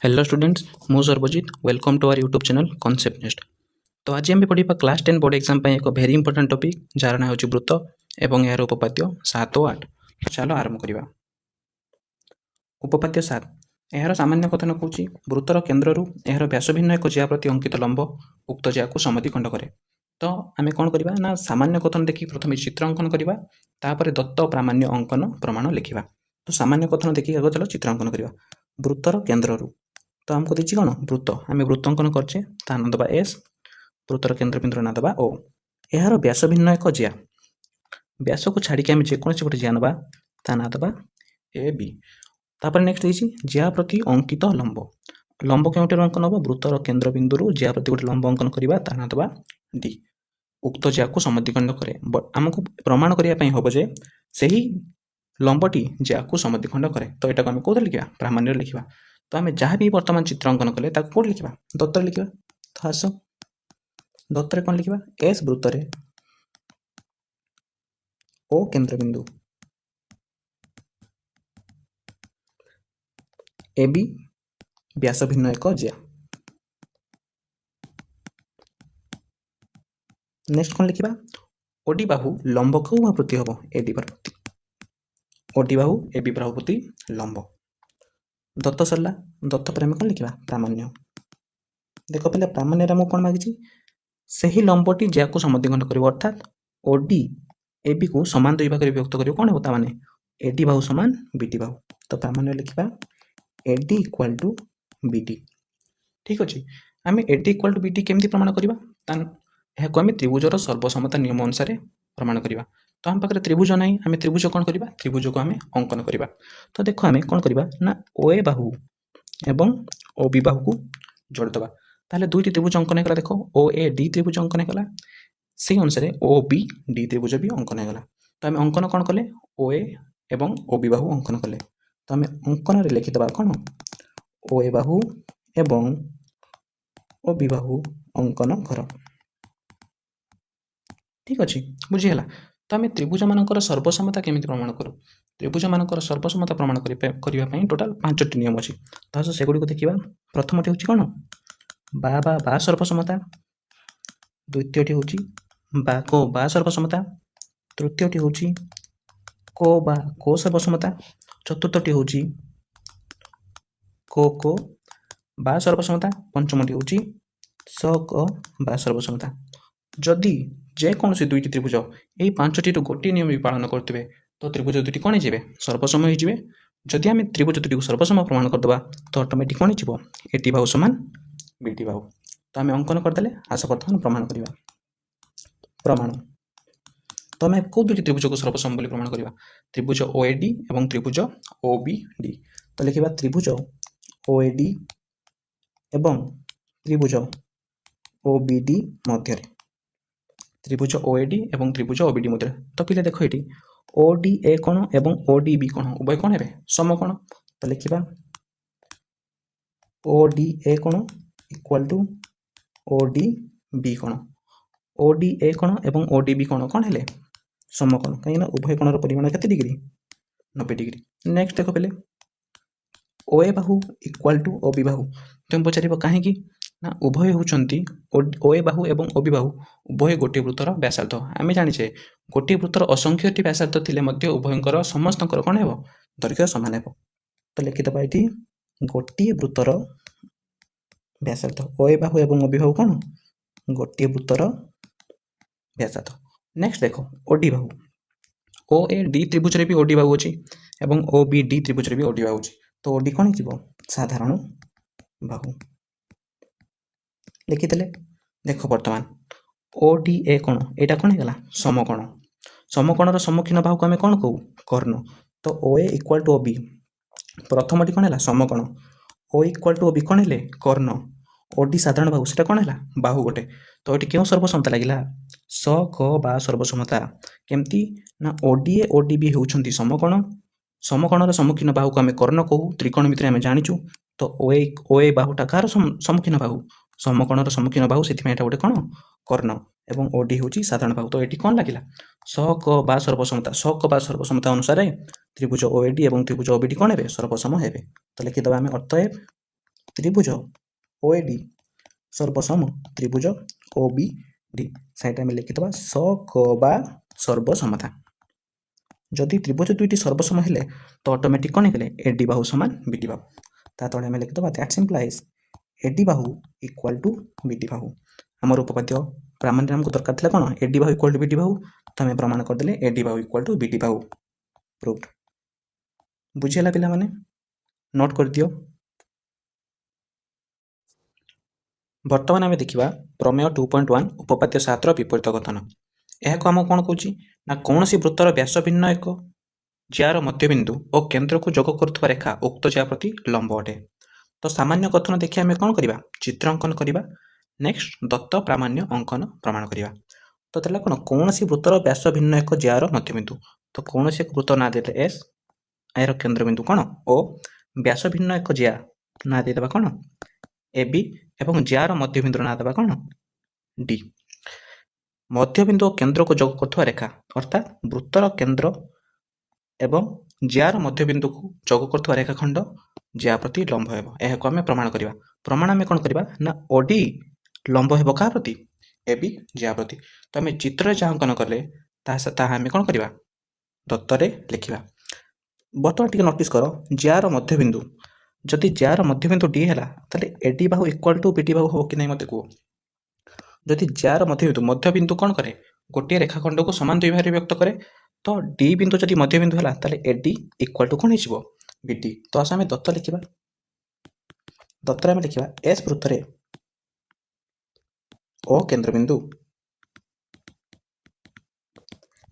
Hello students मु Sarbajit welcome to our YouTube channel concept nest. तो आज आम पढ़ा क्लास 10 बोर्ड एग्जाम एक वेरी इंपोर्टेंट टॉपिक जार ना हूँ वृत्त एवं यार उपपाद्य 7 और 8। चलो आरंभ करवा। उपपाद्य 7 यार सामान्य कथन कौच वृत्तर केन्द्र यार व्यास भिन्न एक जिया प्रति अंकित लंब उक्त जिया को समद्विखंड करे। तो आम कौन करवा ना सामान्य कथन देखिए प्रथम चित्र अंकन करवा तापर दत्त प्रामाण्य अंकन प्रमाण लिखा। तो सामान्य कथन देखिए आगे चलो चित्र अंकन करवा। वृत्तर केन्द्र तो आमको देखिए कौन वृत्त आम वृत्त अंकन करचे ता ना दबा एस वृत्तर केन्द्रबिंदु ना दबा ओ। यार व्यास भिन्न एक जिया व्यास को छाड़ी आम जेकोसी गोटे जिया नवा ता ना दबा ए बी। तापर नेक्स्ट देखिए जिया प्रति अंकित लंब लंब केउटर अंकन हम वृत्तर केन्द्रबिंदु जिया प्रति गोटे लंब अंकन करवा ता ना दबा डी। उक्त जिया को समद्विखंड करे आमको प्रमाण करने हम जे सही लंबटी जिया को समद्विखंड करे। तो यहाँ आम कौन लिखा प्रामाण्य लिखा। तो आम जहाँ भी बर्तमान चित्र अंकन कले कौन लिखा दत्तर लिखा। तो आस दत्तर कौन लिखा एस वृत्तर ओ केन्द्रबिंदु ए बी व्यास भिन्न एक जिया। नेक्स्ट कौन लिखा ओडी बाहु लंब को प्रति हम एडी प्रति ओडी बाहु ए बी बाहु प्रति लंब। दत्त सरला दत्त पर कौन लिखा प्रामाण्य। देख पे प्रामाण्य मुझे कौन मागिची सही लंबटी जिया को समद्विखंड कर अर्थात ओडी ए बी को सामान दुई भाग विभक्त कर कौन होता माने एडी बाहु सामान बीडी बाहु। तो प्रामाण्य लिखा एडी इक्वाल टू बीडी। ठीक अच्छे आम एडी इक्वाल टू बीडी केमती प्रमाण करवा यहाँ आम त्रिभुजर सर्वसमता नियम अनुसार प्रमाण करवा। तो आम पाखे त्रिभुज ना आम त्रिभुज कौन करवा त्रिभुज को आम अंकन करवा। तो देख आम कौन करवा ना ओ ए बाहु एवं ओ बी बाहु को जोड़देवा ताहले दुईटी त्रिभुज अंकन होगा। देख ओ ए डी त्रिभुज अंकन होगा से अनुसार ओ बी डी त्रिभुज भी अंकन होगा। तो आम अंकन कौन कले ओ ए एवं ओ बी बाहु अंकन कले। तो आम अंकन लिखिदेवा कौन ओ ए बाहु एवं ओ बी बाहु अंकन कर। ठीक अच्छे बुझीगला। तो आम त्रिभुज मानकर सर्वसमता केमिति प्रमाण करूँ त्रिभुज मानकर सर्वसमता प्रमाण करने टोटाल 5टी नियम अच्छी। तो सेगुड़ी देखा प्रथमटी हूँ कौन बा सर्वसमता द्वितीयटी हूँ बा सर्वसमता तृतीयटी हूँ को सर्वसमता चतुर्थटी हूँ को बा सर्वसमता पंचमटी हूँ क बा सर्वसमता। जदि जेकोसी दुईटी त्रिभुज यही 5टी गोटे नियम भी पालन करते तो त्रिभुज दुटी कौन हो सर्वसम हो। जदि आम त्रिभुज दुटी को सर्वसम प्रमाण करदे तो ऑटोमेटिक कौन हो एटी बाहु सामान बीटी बाहु। तो आम अंकन करदे आशा बर्तमान प्रमाण करवा प्रमाण। तो आम कौ दुटी त्रिभुज को सर्वसम बोली प्रमाण करवा त्रिभुज ओ ए डी और त्रिभुज ओ बी डी। तो लिखा त्रिभुज ओ ए डी एवं त्रिभुज ओ बी डी मध्य त्रिभुज ओ ए डी और त्रिभुज ओ बी डी मध्य। तो पिले देख ये ओ डी ए कोण एवं ओ डी बी कोण उभय कोण है समकोण। तो लिखा ओ डी ए कोण equal to O D B कोण ओ डी ए कोण एवं ओ डी बी कोण कौन है समकोण कहीं उभय कोणर परिमाण केते डिग्री 90 डिग्री। नेक्स्ट देख पे ओ ए बाहु इक्वाल टू ओ बी बाहु। तुम पचार कहीं ना उभय होती ओ ए बाहु एवं ओ बी बाहु उभय गोटे वृत्तर व्यासार्ध। आम जाने गोटे वृत्तर असंख्यटी व्यासार्ध थे उभयंकर समस्त कौन हो दैर्घ्य सामान हो। तो लिखिदेवा ये गोटे वृत्तर व्यासार्ध ओ ए बाहु एवं ओ बी बाहु कौन गोटे वृत्तर व्यासार्ध। नेक्स्ट देख O D Bahu O A D त्रिभुज भी ओ डी बाहु अच्छी और ओ बी डी त्रिभुज भी ओ डी बाहु। तो ओ डी कौन हो साधारण बाहु लिखिदे। देख बर्तमान ओ डी ए कोण यहाँ कौन होगा समकोण समकोणर सम्मुखीन बाहु को आम कौन कहू कर्ण। तो ओ ए इक्वाल टू ओ बी प्रथमटी कौन है समकोण ओ इक्वाल टू ओ बी कौन है कर्ण ओ डी साधारण बाहु से कौन है बाहु गोटे। तो ये क्यों सर्वसमता लगे स क बा सर्वसमता केमती ना O D A O D B होउछंती समकोण समकोणर सम्मुखीन बाहु को आम कर्ण कहू त्रिकोण मित्र आम जाचु। तो ओ ए बाहुटा कार सम्मुखीन बाहु समकोणर सम्मुखीन बाहु से गोटे कौन कर्ण एवं ओ डी हूँ साधारण बाहु। तो ये कौन लगे स क बा सर्वसमता स क बा सर्वसमता अनुसार त्रिभुज ओ ए डी और त्रिभुज ओ बी डी कौन है सर्वसम है। तो लिखिदेवा आम अतएव त्रिभुज ओएडी सर्वसम त्रिभुज ओबीडी सहीटा आम लिखिदेवा सकबा सर्वसमता जदि त्रिभुज दुईटी सर्वसम हेले तो ऑटोमेटिक कौन है एडी बाहु समान बीडी बाहु ता तले आम लिखिदेवा that's implies AD Bahu equal to BD बाहु आमर उपपाद्य प्रामाण्य आमको दरकार था कौन AD Bahu equal to BD बाहु तो आम प्रमाण करदे AD Bahu equal to BD Bahu proved बुझीगला पिला माने नोट कर दियो बर्तमान आम देखा प्रमेय 2.1 उपपाद्य 7 विपरीत कथन यह आम कौन कौच ना कौन सी वृत्तर व्यास भिन्न एक ज्यार मध्यबिंदु और केन्द्र को जोग करुवा रेखा उक्त ज्या प्रति लंब अटे तो सामान्य कथन देखिए आम कौन करवा चित्र अंकन करवा नेक्स्ट दत्त प्रामाण्य अंकन प्रमाण करवा तो तेल कौन सी वृत्तर व्यास भिन्न एक ज्यार मध्यबिंदु तो कौन सी एक वृत्त ना दे एस आयर केन्द्रबिंदु कौन ओ व्यास भिन्न एक ज्या ना देदेबा कौन ए बी एवं ज्यार मध्यबिंदु ना देवा कौन डी मध्यबिंदु केन्द्र को जोग करुवा रेखा अर्थात वृत्तर केन्द्र एवं ज्यार मध्यबिंदु को जोग करुवा रेखाखंड ज्या प्रति लंब हेब यह आम प्रमाण करवा प्रमाण आम कौन करवा ना ओडी लंब हेब क्या प्रति ए बी ज्या प्रति तो आम चित्र जहाँ अंकन कले आम कौन करवा दत्तरे लिखा बर्तमान टी नोटिस कर ज्यार मध्यबिंदु जदि ज्यार मध्यबिंदु डी है ताले AD Bahu equal to BD बाहु हम कि नहीं मत कह जदि ज्यार मध्यबिंदु कौन करे गोटे रेखाखंड को समान दुई भाग व्यक्त करे तो डी बिंदु जदि मध्यबिंदु है ताले एडी इक्वल टू कौन हो बीडी तो आस आम दत्त लिखा दत्तर आम लिखा एस वृत्तरे ओ केन्द्रबिंदु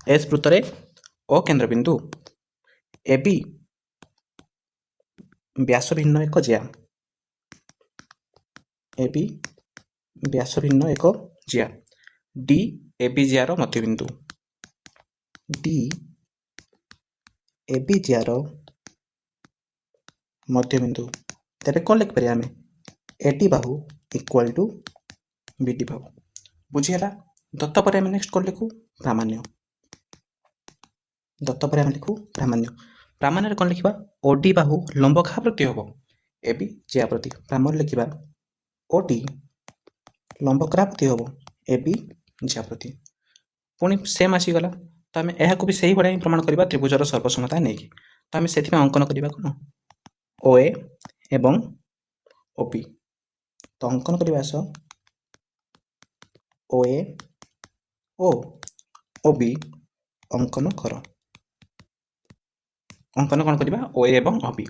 एस वृत्तरे ओ केन्द्रबिंदु ए बी व्यास भिन्न एक ज्या ए बी व्यास भिन्न एक ज्या डी ए बी ज्यार मध्यबिंदु डी ए बी ज्यार मध्यबिंदु तेरे कौन लिखिपर आम AD Bahu equal to BD बाहु बुझीगला दत्त पर आम नेक्स्ट कौन लिखू प्रामाण्य दत्त पर आम लिखू प्रामाण्य प्रामाण्य कौन लिखा ओडी बाहु लंब क्या प्रति हम ए बी ज्या प्रति प्रामाण्य लिखा ओडी लंब क्या प्रति हम ए बी ज्या प्रति पुणी सेम आसीगला तो आम यह भी से भाई प्रमाण करवा त्रिभुजर सर्वसमता नहीं तो आम से अंकन करवा कौन ओ ए एवं ओ बी तो अंकन करवा आस ओ ए ओ बी अंकन कर अंकन कौन करवा ओ ए एवं ओ बी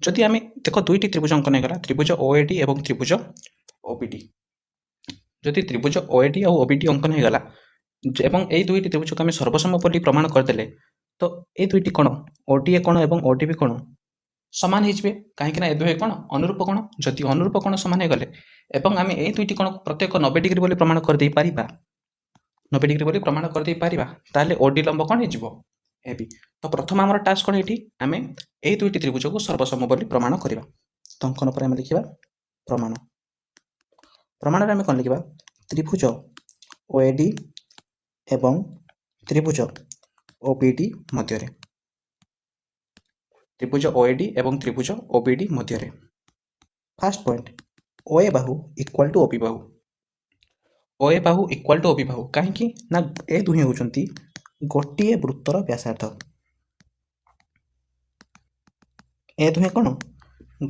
जदि आम देख दुईटी त्रिभुज अंकन होगा त्रिभुज ओ ए डी एवं त्रिभुज ओ बी डी जदि त्रिभुज ओ ए डी और ओ बी डी अंकन होगा एवं यही दुईटी त्रिभुज को आम सर्वसम बोली प्रमाण करदे तो ये दुईटी कौन ओडीए कौन और ओडी भी कौन सामान हो कहीं ए दुहे कौन अनुरूप कौन जदि अनुरूप कौन सामान हो गले एवं आम ये दुईटी कौन प्रत्येक 90 डिग्री बोली प्रमाण कर दे पारिबा 90 डिग्री बोली प्रमाण कर दे पारिबा ताले ओडी लंब कौन हो ए बी तो प्रथम आमर टास्क कौन ये आम यही दुईटी त्रिभुज को सर्वसम बोली प्रमाण करवा तो अंकन पर आम लिखा प्रमाण प्रमाण आम कौन लिखा त्रिभुज ओएडी एवं त्रिभुज ओबीडी मध्य त्रिभुज ओएडी एवं त्रिभुज ओबीडी मध्य फास्ट पॉइंट ओए बाहु इक्वल टू ओबी बाहु ओए बाहु इक्वल टू ओबी बाहु कहीं ना ए दुहे होचंती गोटे वृत्तर व्यासार्ध ए दुहे कौन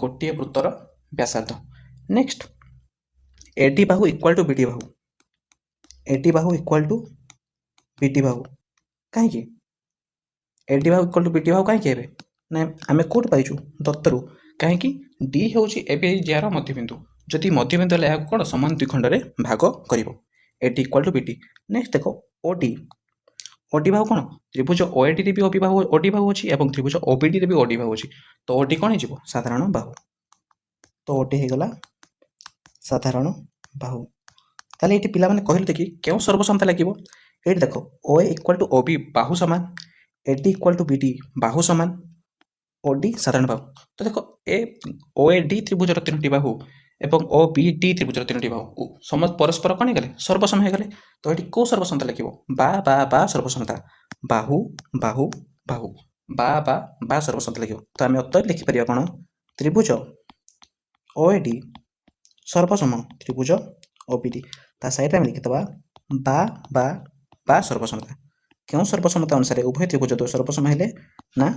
गोटे वृत्तर व्यासार्ध next AD Bahu equal to BD Bahu AD Bahu equal to BD बाहु कहीं AD Bahu equal to BD बाहु कहीं ना आम कौट पाइचु दत्तरू कहीं डी हूँ ए ज्यार मध्यबिंदु जदि मध्यबिंदु है कौन समान दुई खंड में भाग कर AD equal to BD next देख ओडी ओडी बाहु कौन त्रिभुज ओएडी भी ओडी बाहु अच्छी और त्रिभुज ओबीडी भी ओडी बाहु अच्छी तो ओडी कौन हो साधारण बाहु तो ओडी होगला साधारण बाहु ताले ये पिला माने कहले देखि क्यों सर्वसमता लगे ये देख ओ इक्वल टू ओबी बाहु सामान एडी इक्वल टू बीडी बाहु सामान ओडी साधारण बाहु तो देख ए ओ ए डी त्रिभुजर 3टी बाहु एवं ओ बी डी त्रिभुजर 3टी बाहु समस्त परस्पर कौन गले सर्वसम हो गले तो ये कौ सर्वसमता लगे बा सर्वसमता बाहु बाहु बाहु बा सर्वसमता लगे तो आम अतएव लिखिपर कौन त्रिभुज OAD सर्वसम त्रिभुज OBD ता साइड में लिखिदबा बा बा बा सर्वसमता क्यों सर्वसमता अनुसार उभय त्रिभुज द्वय सर्वसम हेले ना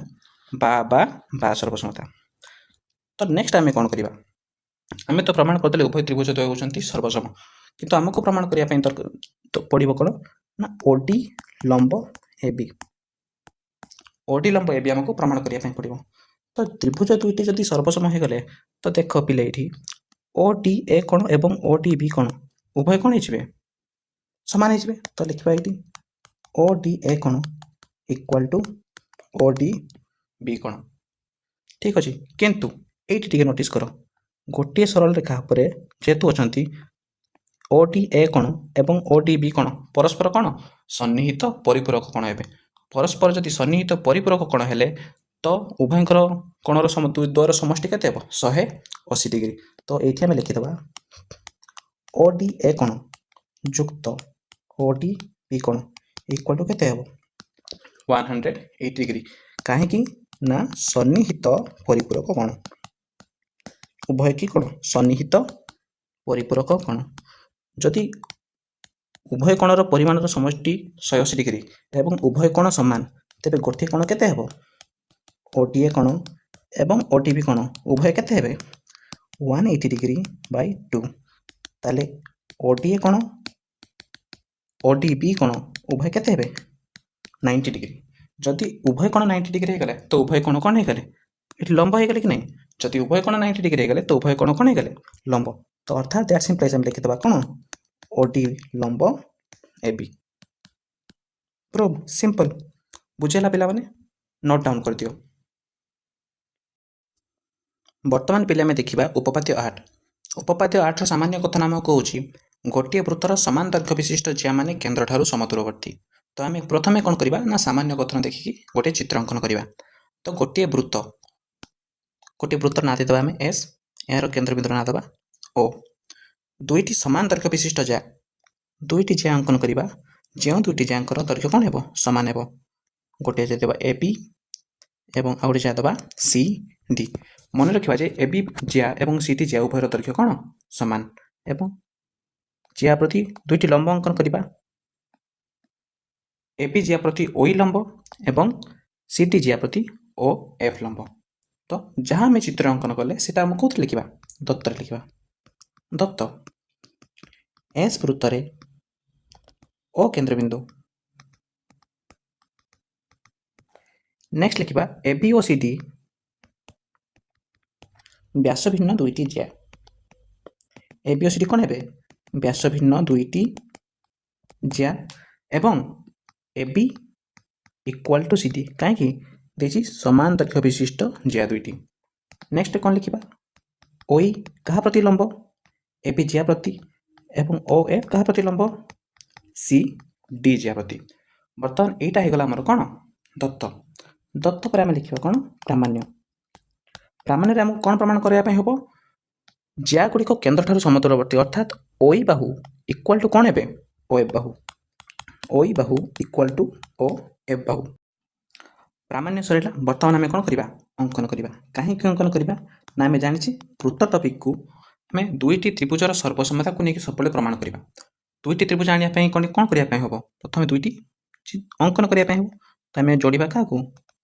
बा बा बा सर्वसमता। तो नेक्स्ट आम कौन करवा आम तो प्रमाण करदे उभय त्रिभुज द्वय होती सर्वसम किंतु आमको प्रमाण करने पड़ो कौन ना OD लंब AB OD लंब AB आमको प्रमाण करने पड़ो। तो त्रिभुज दुईटी जदि सर्वसम हो गले तो देख पिले ये ODA कौन एवं ODB कौन उभय कौन हो सामान हो तो लिखा ये ODA कौन इक्वाल टू ODB कौन ठीक अच्छे किंतु ये नोटिस कर गोटे सरल रेखा पर जेहेतु अच्छा ODA कौन एवं ODB कौन परस्पर कौन सन्निहित परिपूरक कौन हे परस्पर जदि सन्निहित परिपूरक कौन हेले तो उभयंकर कोणर द्वयर समष्टि केते हेबो 180 डिग्री। तो ये आम लिखिदबा ODA कौन युक्त ODB कौन इक्वल टू केते हेबो 180 डिग्री कहीं ना सन्निहित परिपूरक कौन उभय की कौन सन्निहित परिपूरक कौन जदि उभय कोणर परिमाण समष्टि 180 डिग्री एवं उभय कोण समान तेबे गोटे कोण केते हेबो ODA कोण एवं ODB कोण उभय केते हेबे 180 डिग्री बाय 2 ताले ODA कोण ODB कोण उभय केते हेबे 90 डिग्री जदि उभय कोण 90 डिग्री हे गले तो उभय कोण कोन हे गले इट लंब हे गले कि नहीं जदि उभय कोण 90 डिग्री हे गले तो उभय कोण कोन हे गले लंब। तो अर्थात दैट सिंपल हम लिखि दबा कोन OD लंब AB प्रूव सिंपल बुझेला पिला माने नोट डाउन कर दियो। वर्तमान पिला में देखिबा उपपाद्य 8 उपपाद्य 8 रो सामान्य कथन नाम कहूची गोटे वृत्तर समान दैर्घ्य विशिष्ट ज्या माने केंद्र ठारू समदूरवर्ती। तो आम प्रथमे कौन करवा ना सामान्य कथन देखिकी गोटे चित्र अंकन करवा। तो गोटे वृत्तर ना देवा आम S यार केंद्र बिंदु ना देवा O दुईटी समान दैर्घ्य विशिष्ट ज्या दुईटी ज्या अंकन करवा जो दुईटी ज्याकर दैर्घ्य कौन हेबो समान हेबो गोटे जे देवा AB एवं आ गोटे ज्या देवा CD मन रखिबा जे AB ज्या एवं CD ज्या उभयर दैर्घ्य कौन समान एवं ज्या प्रति दुईटी लंब अंकन करवा AB ज्या प्रति OE लंब एवं CD ज्या प्रति OF लंब। तो जहाँ आम चित्र अंकन कले सेटा आम कौन लिखा दत्त लिखा दत्त S वृत्तरे O केंद्र बिंदु नेक्स्ट लिखा AB और CD व्यास भिन्न दुईटी ज्या AB और CD कौन हे व्यास भिन्न दुईटी ज्या एवं AB इक्वल टू CD कहीं देखिए समान दैर्घ्य विशिष्ट ज्या दुईटी। नेक्स्ट कौन लिखा OE कहा प्रति लंब AB ज्या प्रति एवं OF कहा प्रति लंब CD ज्या प्रति। बर्तमान एटा हो गला हमर कौन दत्त दत्त पर आम लिखा कौन प्रामाण्य प्रामाण्य आमको कौन प्रमाण करने हम ज्या गुड़िक केंद्र ठारू समदूरवर्ती अर्थात OE बाहु इक्वल टू कौन हे OF Bahu OE Bahu equal to OF बाहु प्रामाण्य सरला। बर्तमान आम कौन करवा अंकन करवा कहीं अंकन करवा ना आम जानी वृत्त टपिक को आम दुईटी त्रिभुजर सर्वसमता को लेकिन सब प्रमाण करवा दुईटी त्रिभुज आने कौन कौन करने हम प्रथम दुईटी अंकन करने हम तो आम जोड़ा क्या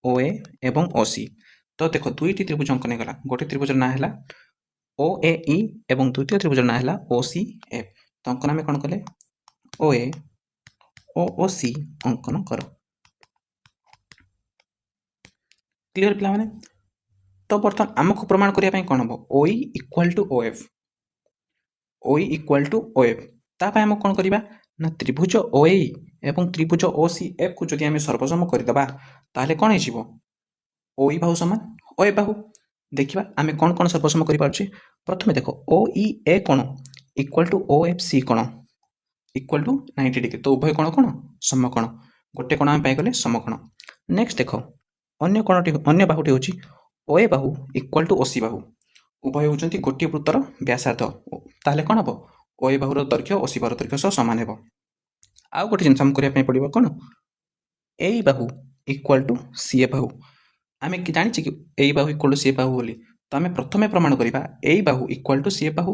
OA एवं OC। तो देख दुईटी त्रिभुज अंकन गला गोटे त्रिभुजर ना है OAE एवं द्वितीय त्रिभुजर ना है OCF। तो अंकन आम कौन कले OA OC अंकन कर क्लियर पिला माने। तो बर्तमान आमको प्रमाण करने कौन हम OE equal to OF OE equal to OF ताप आम कौन करवा ना त्रिभुज OAE एवं त्रिभुज OCF को जदि आम सर्वसम करदे ताले कौन हो OE बाहु समान OF बाहु देखिबा आम कौन कौन सर्वसम कर पार्छे। प्रथमे देखो OEA कोण इक्वल टू OFC कोण इक्वल टू 90 डिग्री। तो उभय कोण कोण समकोण गोटे कोण आम पाइगले समकोण। नेक्स्ट देखो अन्य कोणटी अन्य बाहुटी होची OA Bahu equal to OC बाहु उभय होचंती गोटे वृत्तर व्यासार्ध ताले कोण हबो OA बाहुर दैर्घ्य OC बाहुर दैर्घ्य सह समान हेबो। आउ गोटे जिनस हम करिया पई पड़िबो कोण AE Bahu equal to CA बाहु आम कि जानी कि A Bahu equal to CA बाहु बोली ତ ଆମେ ପ୍ରଥମେ ପ୍ରମାଣ କରିବା ଏଇ ବାହୁ ଇକ୍ୱାଲ୍ ଟୁ ସିଏ ବାହୁ,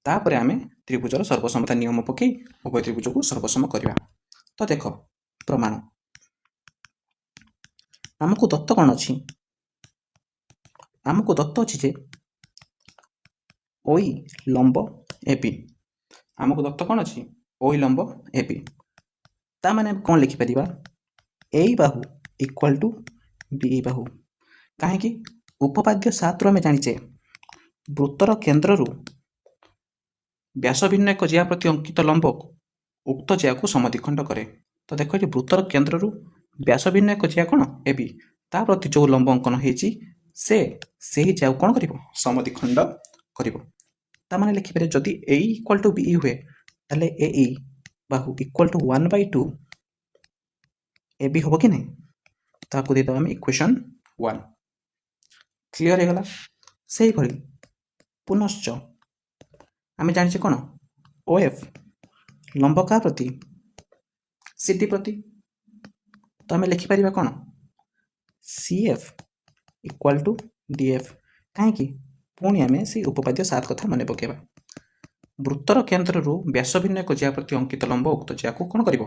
ତାପରେ ଆମେ ତ୍ରିଭୁଜର ସର୍ବସମତା ନିୟମ ପକାଇ ଉଭୟ ତ୍ରିଭୁଜକୁ ସର୍ବସମ କରିବା। ତ ଦେଖ ପ୍ରମାଣ, ଆମକୁ ଦତ୍ତ କ'ଣ ଅଛି? ଆମକୁ ଦତ୍ତ ଅଛି ଯେ OI ଲମ୍ବ AB, ଆମକୁ ଦତ୍ତ କ'ଣ ଅଛି? OI ଲମ୍ବ AB। ତା ମାନେ କ'ଣ ଲେଖିପାରିବା? ଏଇ ବାହୁ ଇକ୍ୱାଲ୍ ଟୁ BE ବାହୁ। କାହିଁକି? ଉପପାଦ୍ୟ 7ରୁ ଆମେ ଜାଣିଛେ ବୃତ୍ତର କେନ୍ଦ୍ରରୁ ବ୍ୟାସ ଭିନ୍ନ ଏକ ଜିଆ ପ୍ରତି ଅଙ୍କିତ ଲମ୍ବ ଉକ୍ତ ଜିଆକୁ ସମଦ୍ୱିଖଣ୍ଡ କରେ। ତ ଦେଖ ଏଠି ବୃତ୍ତର କେନ୍ଦ୍ରରୁ ବ୍ୟାସ ଭିନ୍ନ ଏକ ଜିଆ କ'ଣ? AB, ତା ପ୍ରତି ଯେଉଁ ଲମ୍ବ ଅଙ୍କନ ହେଇଛି ସେ ସେହି ଜିଆକୁ କ'ଣ କରିବ? ସମଦ୍ୱିଖଣ୍ଡ କରିବ। ତା ମାନେ ଲେଖିପାରିବା ଯଦି ଏଇ ଇକ୍ୱାଲ୍ ଟୁ BE ହୁଏ ତାହେଲେ AE Bahu equal to 1/2 AB ହେବ କି ନାହିଁ? ତାକୁ ଦେଇଦେବା ଆମେ ଇକ୍ୱେସନ୍ 1। କ୍ଲିୟର ହେଇଗଲା? ସେଇଭଳି ପୁନଶ୍ଚ ଆମେ ଜାଣିଛେ କ'ଣ? OF ଲମ୍ବ କାହା ପ୍ରତି? CD ପ୍ରତି। ତ ଆମେ ଲେଖିପାରିବା କ'ଣ? CF equal to DF। କାହିଁକି? ପୁଣି ଆମେ ସେଇ ଉପପାଦ୍ୟ 7 କଥା ମନେ ପକାଇବା। ବୃତ୍ତର କେନ୍ଦ୍ରରୁ ବ୍ୟାସ ଭିନ୍ନ ଏକ ଜିଆ ପ୍ରତି ଅଙ୍କିତ ଲମ୍ବ ଉକ୍ତ ଜିଆକୁ କ'ଣ କରିବ?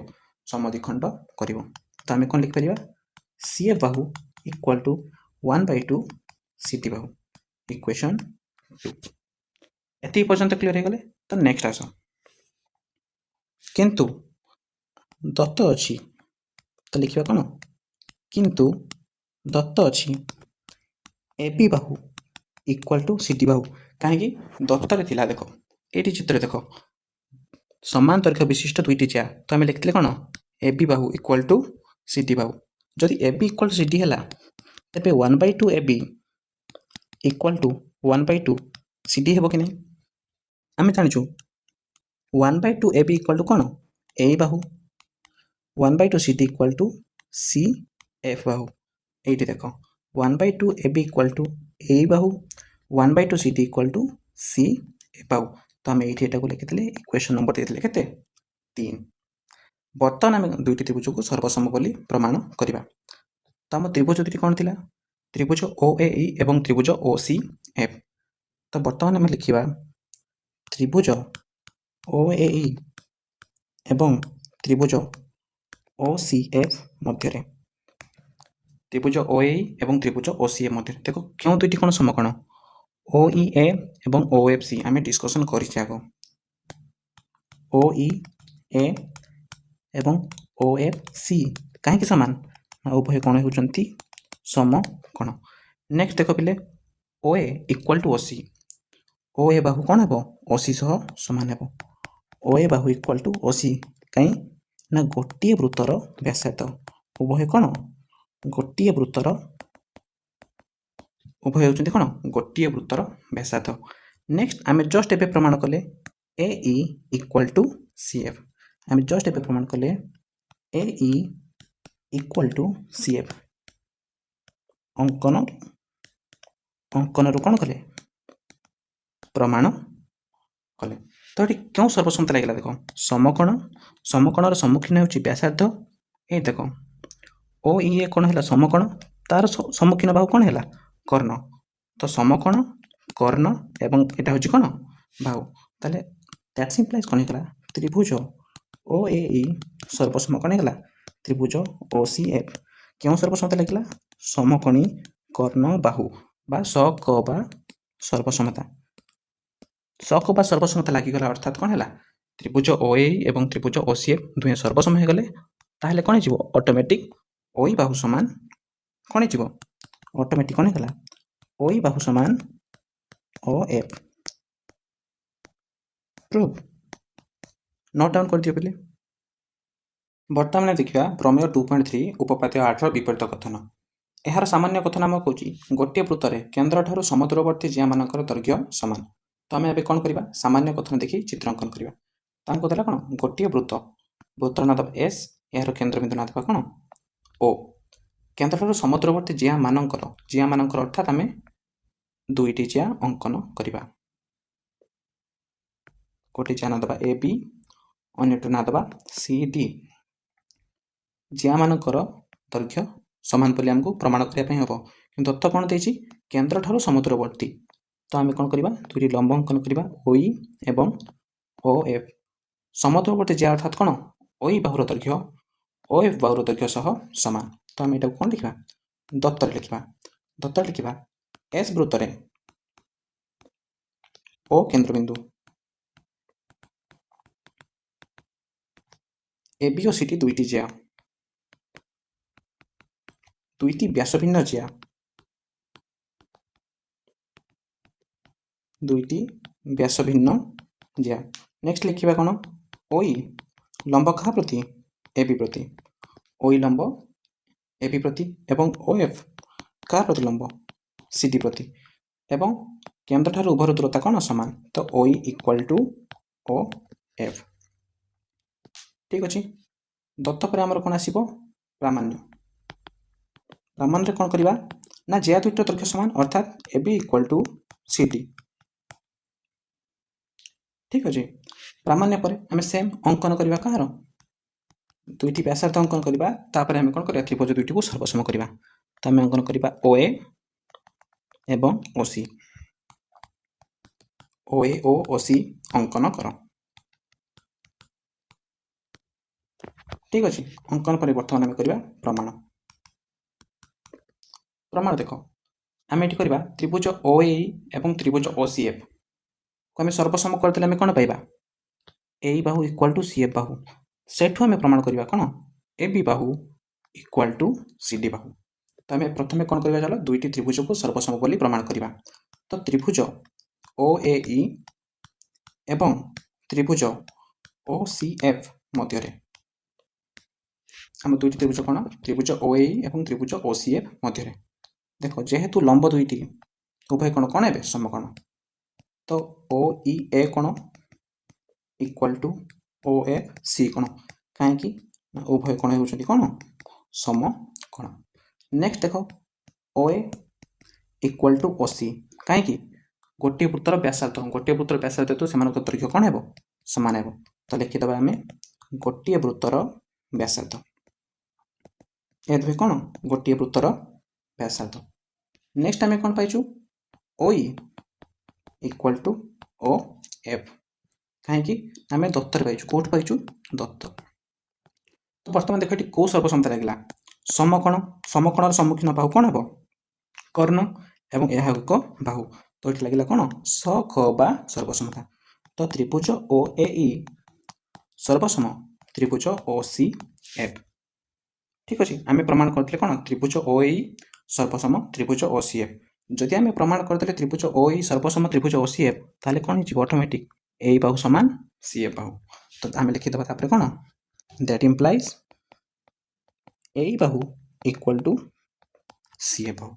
ସମଦ୍ୱିଖଣ୍ଡ କରିବ। ତ ଆମେ କ'ଣ ଲେଖିପାରିବା? CF Bahu equal to 1/2 CD Bahu, equation 2। ଏତିକି ପର୍ଯ୍ୟନ୍ତ କ୍ଲିୟର ହେଇଗଲେ? ତ ନେକ୍ସଟ ଆସ, କିନ୍ତୁ ଦତ୍ତ ଅଛି, ତ ଲେଖିବା କ'ଣ? କିନ୍ତୁ ଦତ୍ତ ଅଛି AB Bahu equal to CD ବାହୁ। କାହିଁକି? ଦତ୍ତରେ ଥିଲା, ଦେଖ ଏଇଠି ଚିତ୍ର ଦେଖ, ସମାନ ଦୈର୍ଘ୍ୟ ବିଶିଷ୍ଟ ଦୁଇଟି ଜିଆ। ତ ଆମେ ଲେଖିଥିଲେ କ'ଣ? AB Bahu equal to CD ବାହୁ। ଯଦି AB ଇକ୍ୱାଲ୍ ଟୁ CD ହେଲା ତେବେ 1/2 AB ଇକ୍ୱାଲ୍ ଟୁ 1/2 CD ହେବ କି ନାହିଁ? ଆମେ ଜାଣିଛୁ 1/2 AB ଇକ୍ୱାଲ୍ ଟୁ କ'ଣ? A Bahu, 1/2 CD equal to CF ବାହୁ। ଏଇଠି ଦେଖ 1/2 AB equal to A Bahu, 1/2 CD equal to CF ବାହୁ। ତ ଆମେ ଏଇଠି ଏଟାକୁ ଲେଖିଥିଲେ, ଇକ୍ୱେସନ୍ ନମ୍ବର ଦେଇଥିଲେ କେତେ? 3। ବର୍ତ୍ତମାନ ଆମେ ଦୁଇଟି ତ୍ରିଭୁଜକୁ ସର୍ବସମ ବୋଲି ପ୍ରମାଣ କରିବା। ତ ଆମ ତ୍ରିଭୁଜ ଦୁଇଟି କ'ଣ ଥିଲା? ତ୍ରିଭୁଜ OAE ଏବଂ ତ୍ରିଭୁଜ OCF। ତ ବର୍ତ୍ତମାନ ଆମେ ଲେଖିବା ତ୍ରିଭୁଜ OAE ଏବଂ ତ୍ରିଭୁଜ OCF ମଧ୍ୟରେ, ତ୍ରିଭୁଜ OAE ଏବଂ ତ୍ରିଭୁଜ OCF ମଧ୍ୟରେ ଦେଖ କେଉଁ ଦୁଇଟି କ'ଣ ସମକୋଣ? OEA ଏବଂ OFC ଆମେ ଡିସ୍କସନ୍ କରିଛେ ଆଗ। OEA ଏବଂ OFC କାହିଁକି ସମାନ? ଉଭୟ କୋଣ ହେଉଛନ୍ତି ସମକୋଣ। ନେକ୍ସଟ ଦେଖ ପିଲେ, OA equal to OC। OA ବାହୁ କ'ଣ ହେବ? OC ସହ ସମାନ ହେବ। OA Bahu equal to OC କାହିଁ ନା ଗୋଟିଏ ବୃତ୍ତର ବ୍ୟାସାର୍ଦ୍ଧ। ଉଭୟ କ'ଣ? ଗୋଟିଏ ବୃତ୍ତର, ଉଭୟ ହେଉଛନ୍ତି କ'ଣ? ଗୋଟିଏ ବୃତ୍ତର ବ୍ୟାସାର୍ଦ୍ଧ। ନେକ୍ସଟ ଆମେ ଜଷ୍ଟ ଏବେ ପ୍ରମାଣ କଲେ AE ଇକ୍ୱାଲ୍ ଟୁ CF। ଆମେ ଜଷ୍ଟ ଏବେ ପ୍ରମାଣ କଲେ AE ଇକ୍ୱାଲ୍ ଟୁ CF। ଅଙ୍କନରୁ କ'ଣ କଲେ? ପ୍ରମାଣ କଲେ। ତ ଏଠି କେଉଁ ସର୍ବସମତା ଲାଗିଲା? ଦେଖ ସମକୋଣ, ସମକୋଣର ସମ୍ମୁଖୀନ ହେଉଛି ବ୍ୟାସାର୍ଦ୍ଧ। ଏଇ ଦେଖ OEA କ'ଣ ହେଲା? ସମକୋଣ, ତାର ସମ୍ମୁଖୀନ ବାହୁ କ'ଣ ହେଲା? କର୍ଣ୍ଣ। ତ ସମକୋଣ, କର୍ଣ୍ଣ ଏବଂ ଏଟା ହେଉଛି କ'ଣ? ବାହୁ। ତାହେଲେ ଦ୍ୟାଟ୍ ସିମ୍ପ୍ଲାଇଜ୍ କ'ଣ ହେଇଗଲା? ତ୍ରିଭୁଜ OAE ସର୍ବସମ କ'ଣ ହେଇଗଲା? ତ୍ରିଭୁଜ OCF। କେଉଁ ସର୍ବସମତା ଲାଗିଲା? ସମକୋଣୀ କର୍ଣ୍ଣ ବାହୁ ବା ସକ ବା ସର୍ବସମତା। ସକ ବା ସର୍ବସମତା ଲାଗିଗଲା ଅର୍ଥାତ୍ କ'ଣ ହେଲା? ତ୍ରିଭୁଜ OAE ଏବଂ ତ୍ରିଭୁଜ OCF ଦୁହେଁ ସର୍ବସମ ହେଇଗଲେ। ତାହେଲେ କ'ଣ ହେଇଯିବ? ଅଟୋମେଟିକ୍ OI ବାହୁ ସମାନ କ'ଣ ହେଇଯିବ? ଅଟୋମେଟିକ୍ କ'ଣ ହେଇଗଲା? OI ବାହୁ ସମାନ OF। ପ୍ରୁଭ୍। ନୋଟ୍ ଡାଉନ୍ କରିଦିଅ ପିଲେ। ବର୍ତ୍ତମାନ ଦେଖିବା ପ୍ରମେୟ 2.3 ଉପପାଦ୍ୟ 8ର ବିପରୀତ କଥନ। ଏହାର ସାମାନ୍ୟ କଥନ ଆମକୁ କହୁଛି ଗୋଟିଏ ବୃତ୍ତରେ କେନ୍ଦ୍ରଠାରୁ ସମଦୂରବର୍ତ୍ତୀ ଜିଆମାନଙ୍କର ଦୈର୍ଘ୍ୟ ସମାନ। ତ ଆମେ ଏବେ କ'ଣ କରିବା? ସାମାନ୍ୟ କଥନ ଦେଖି ଚିତ୍ର ଅଙ୍କନ କରିବା। ତ ଆମକୁ ଦେଲା କ'ଣ? ଗୋଟିଏ ବୃତ୍ତର ନାଁ ଦେବା S, ଏହାର କେନ୍ଦ୍ରବିନ୍ଦୁ ନାଁ ଦେବା କ'ଣ? O। କେନ୍ଦ୍ରଠାରୁ ସମଦୂରବର୍ତ୍ତୀ ଜିଆମାନଙ୍କର ଅର୍ଥାତ୍ ଆମେ ଦୁଇଟି ଜିଆ ଅଙ୍କନ କରିବା। ଗୋଟିଏ ଜିଆ ନାଁ ଦେବା AB, ଅନ୍ୟଟି ନାଁ ଦେବା CD। ଜିଆମାନଙ୍କର ଦୈର୍ଘ୍ୟ ସମାନ ବୋଲି ଆମକୁ ପ୍ରମାଣ କରିବା ପାଇଁ ହେବ। କିନ୍ତୁ ଦତ୍ତ କ'ଣ ଦେଇଛି? କେନ୍ଦ୍ରଠାରୁ ସମଦୂରବର୍ତ୍ତୀ। तो आम कौन करवा दुईटी लंब अंकन करवा ओई एवं ओ एफ समद्रवर्ती जे अर्थात कौन ओई बाहुर दैर्घ्य ओ एफ बाहुर दैर्घ्य सह समान। तो आम यहाँ कौन लिखा दत्तर लिखा एस वृत्त ओ केन्द्रबिंदु एबी और सीटी दुईटी ज्या दुईटी व्यासभिन्न ज्या दुईटी व्यासभिन्न ज्या। नेक्स्ट लिखा कौन ओई लंब क्या प्रति एबी प्रति ओई लंब एबी प्रति एवं ओ एफ क्या प्रति लंब सीडी प्रति एवं केन्द्र ठार उभर दूरता कौन समान तो ओई इक्वल टू ओ एफ। ठीक अच्छे दत्त पर आमर कौन आसो प्रामाण्य प्रामाण्य कौन करवा ना जे दुईट दैर्घ्य समान अर्थात एबी इक्वल टू सीडी। ठीक अच्छे प्रामाण्य पर आम सेम अंकन करवा कहार दुईटी व्यासार्ध अंकन करवा तापर आम कौन करवा त्रिभुज दुईटी को सर्वसम करवा। तो आम अंकन करवा ओए एवं ओसी ओए ओ ओसी अंकन कर। ठीक अच्छे अंकन पर बर्तमान आम करवा प्रमाण प्रमाण देख आम ये करवा त्रिभुज ओए एवं त्रिभुज ओसीएफ को आम सर्वसम करदे आम कौन पाइबा ए बाहु इक्वाल टू सीएफ बाहु सेठू आम प्रमाण करवा कौन A B Bahu equal to CD बाहु। तो आम प्रथम कौन करवा चलो दुईटी त्रिभुज को सर्वसम बोली प्रमाण करवा। तो त्रिभुज ओ ए ई एवं त्रिभुज ओ सी एफ मध्य आम दुईटी त्रिभुज कौन त्रिभुज ओ ए ई एवं त्रिभुज ओ सी एफ मध्य देख जेहेतु लंब दुईटी उभय कौन कौन है समकोण तो ओ ई ए कोण इक्वाल टू ओ ए सी कोण कहीं उभय कोण होउछन्ति कोण समकोण। नेक्स्ट देख ओ ए इक्वाल टू ओ सी कहीं गोटे वृत्तर व्यासार्ध तो से दैर्घ्य कौन है सामान है। तो लिखिद आम गोटे वृत्तर व्यासार्ध ए दुहे कौन गोटे वृत्तर व्यासार्ध। नेक्स्ट आम कौन पाइचु ओई इक्वाल टू ओ एफ कहीं आम दत्तर पाइचु कौट पाइचु दत्त। तो बर्तमान देख ये कौ सर्वसमता लगे समकोण समकोणर सम्मुखीन बाहु कौन हे कर्ण एवं यह एक बाहु तो ये लगे कौन स ख बा सर्वसमता। तो त्रिभुज ओ ए ई सर्वसम त्रिभुज ओ सी एफ। ठीक अच्छे आम प्रमाण करते कौन त्रिभुज ओ ए ई सर्वसम त्रिभुज ओ सी एफ। जदि आम प्रमाण करदे त्रिभुज ओ ई सर्वसम त्रिभुज ओ सी एफ ताले कौन हो ऑटोमेटिक ए बाहु समान सी एफ बाहु। तो आम लिखिद कौन that implies A Bahu equal to C F Bahu.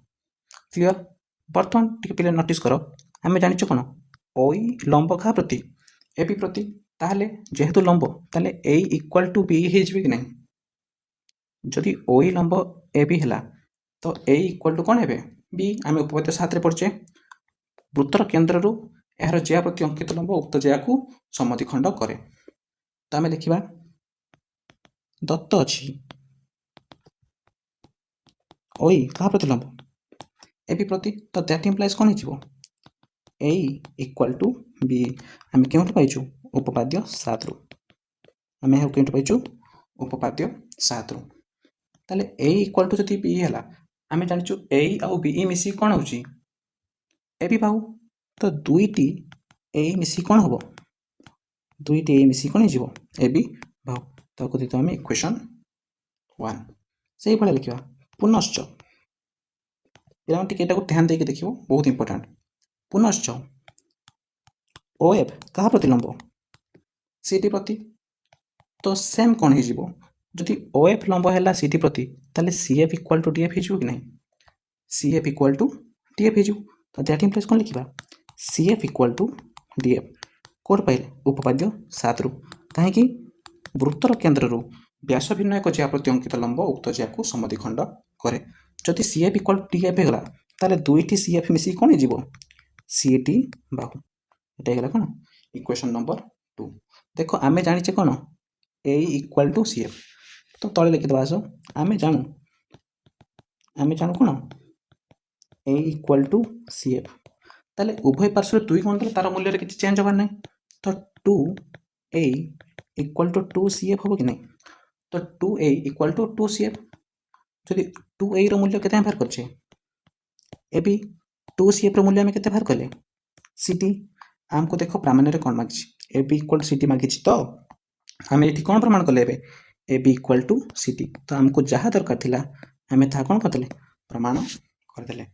Clear बर्तमान टे नोटिस कर आम जानी कौन ओ ई लंब क्या प्रति ए बी प्रति ताहले जेहेतु लंब ताले ए इक्वल टू बी हो कि नहीं जदि ओ ई लंब ए बी है तो ए इक्वल टू कौन है बी आम उपपाद्य 7 पढ़चे वृत्तर केन्द्र यार ज्या प्रति अंकित लंब उक्त ज्या को समद्विखंड करे। तो आम लिखा दत्त अच्छी ओई क्या प्रति लंब ए बी प्रति तो दैट इम्प्लाइज कौन हो ए इक्वल टू बी आम क्यों पाइचु उपपाद्य 7 रु आम यहाँ क्यों पाइचु उपपाद्य 7 रु ताले ए इक्वल टू जदि बी है आम जाचु ए आउ बी मिसी कौन हो ए बी बाहु। तो दुईटी ए मिसी कौन हम दुईटी ए मिसी कौन हो ए बी बाहु ताको दी आम इक्वेशन 1 से भाई लिखा पुनश्च पे ध्यान देके देखो बहुत इंपोर्टेंट पुनश्च ओ एफ क्या प्रति लंब सीटी प्रति तो सेम कौन हो जदि ओ एफ लंब है सीटी प्रति ताले C F equal to D F हो कि नहीं C F equal to D F हो। तो दैट इम्प्लाइज कौन लिखा C F equal to D F कौट पाइले उपपाद्य 7 रु कहीं वृत्तर केन्द्र व्यास भिन्न एक ज्या प्रति अंकित लंब उक्त ज्या को समद्विखंड करे। जदि C F equal to D F होगा ताले दुईटी सी एफ मिसी कौन हो सी टी बाहु ये कौन इक्वेशन नंबर 2। देख आम जाने कौन ए इक्वाल टू सी एफ तो तले लिखिद आस आम जानू कौन ए इक्वाल टू सी एफ ତାହେଲେ ଉଭୟ ପାର୍ଶ୍ୱରେ 2 କ'ଣ ଦେଲେ ତାର ମୂଲ୍ୟରେ କିଛି ଚେଞ୍ଜ ହେବାର ନାହିଁ। ତ 2a ଇକ୍ୱାଲ୍ ଟୁ 2cf ହେବ କି ନାହିଁ? ତ 2a ଇକ୍ୱାଲ୍ ଟୁ 2cf। ଯଦି 2a ର ମୂଲ୍ୟ କେତେ ବାହାର କରିଛେ ab, 2cf ର ମୂଲ୍ୟ ଆମେ କେତେ ବାହାର କଲେ cd। ଆମକୁ ଦେଖ ପ୍ରାମାଣ୍ୟରେ କ'ଣ ମାଗିଛି, ab ଇକ୍ୱାଲ୍ ଟୁ cd ମାଗିଛି। ତ ଆମେ ଏଠି କ'ଣ ପ୍ରମାଣ କଲେ ଏବେ ab ଇକ୍ୱାଲ୍ ଟୁ cd। ତ ଆମକୁ ଯାହା ଦରକାର ଥିଲା ଆମେ ତାହା କ'ଣ କରିଦେଲେ ପ୍ରମାଣ କରିଦେଲେ।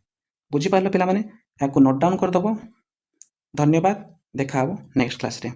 ବୁଝିପାରିଲ ପିଲାମାନେ? ଏହାକୁ ନୋଟ୍ ଡାଉନ୍ କରିଦେବ। ଧନ୍ୟବାଦ, ଦେଖା ହେବ ନେକ୍ସଟ କ୍ଲାସ୍ରେ।